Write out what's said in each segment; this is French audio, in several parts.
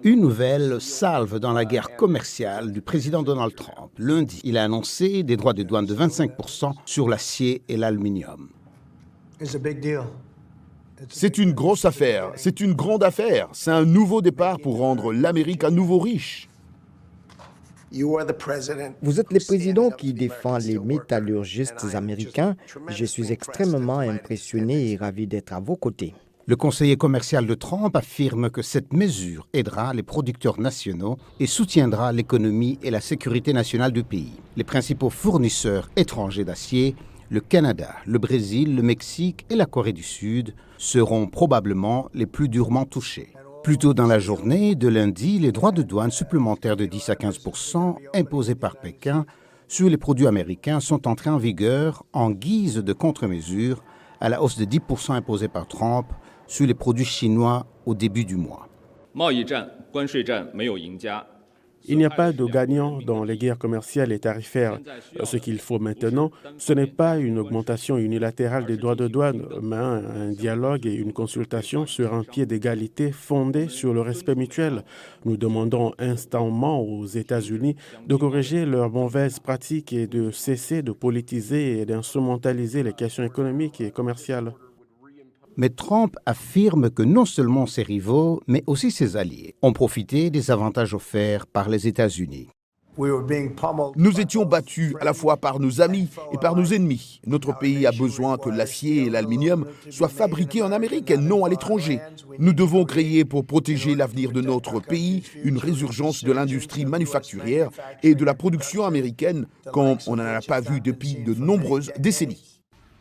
Une nouvelle salve dans la guerre commerciale du président Donald Trump. Lundi, il a annoncé des droits de douane de 25% sur l'acier et l'aluminium. C'est une grosse affaire, c'est une grande affaire. C'est un nouveau départ pour rendre l'Amérique à nouveau riche. Vous êtes le président qui défend les métallurgistes américains. Je suis extrêmement impressionné et ravi d'être à vos côtés. Le conseiller commercial de Trump affirme que cette mesure aidera les producteurs nationaux et soutiendra l'économie et la sécurité nationale du pays. Les principaux fournisseurs étrangers d'acier, le Canada, le Brésil, le Mexique et la Corée du Sud, seront probablement les plus durement touchés. Plus tôt dans la journée de lundi, les droits de douane supplémentaires de 10 à 15% imposés par Pékin sur les produits américains sont entrés en vigueur en guise de contre-mesure à la hausse de 10% imposée par Trump sur les produits chinois au début du mois. Il n'y a pas de gagnant dans les guerres commerciales et tarifaires. Ce qu'il faut maintenant, ce n'est pas une augmentation unilatérale des droits de douane, mais un dialogue et une consultation sur un pied d'égalité fondé sur le respect mutuel. Nous demandons instamment aux États-Unis de corriger leurs mauvaises pratiques et de cesser de politiser et d'instrumentaliser les questions économiques et commerciales. Mais Trump affirme que non seulement ses rivaux, mais aussi ses alliés ont profité des avantages offerts par les États-Unis. Nous étions battus à la fois par nos amis et par nos ennemis. Notre pays a besoin que l'acier et l'aluminium soient fabriqués en Amérique et non à l'étranger. Nous devons créer pour protéger l'avenir de notre pays une résurgence de l'industrie manufacturière et de la production américaine comme on n'en a pas vu depuis de nombreuses décennies.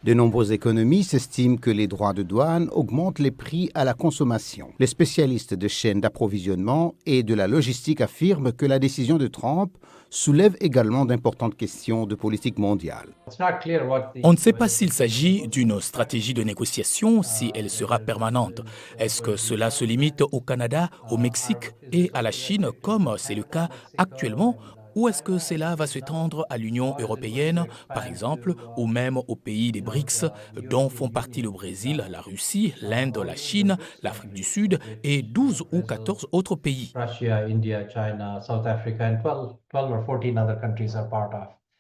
De nombreux économistes estiment que les droits de douane augmentent les prix à la consommation. Les spécialistes de chaînes d'approvisionnement et de la logistique affirment que la décision de Trump soulève également d'importantes questions de politique mondiale. On ne sait pas s'il s'agit d'une stratégie de négociation, si elle sera permanente. Est-ce que cela se limite au Canada, au Mexique et à la Chine, comme c'est le cas actuellement ? Ou est-ce que cela va s'étendre à l'Union européenne, par exemple, ou même aux pays des BRICS, dont font partie le Brésil, la Russie, l'Inde, la Chine, l'Afrique du Sud et 12 ou 14 autres pays.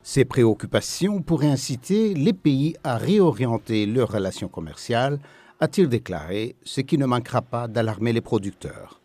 Ces préoccupations pourraient inciter les pays à réorienter leurs relations commerciales, a-t-il déclaré, ce qui ne manquera pas d'alarmer les producteurs.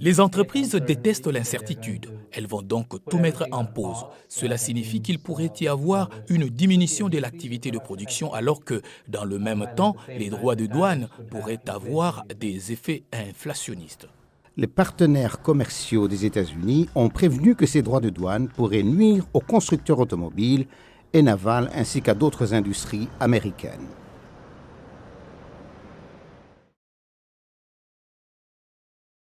Les entreprises détestent l'incertitude. Elles vont donc tout mettre en pause. Cela signifie qu'il pourrait y avoir une diminution de l'activité de production alors que, dans le même temps, les droits de douane pourraient avoir des effets inflationnistes. Les partenaires commerciaux des États-Unis ont prévenu que ces droits de douane pourraient nuire aux constructeurs automobiles et navals ainsi qu'à d'autres industries américaines.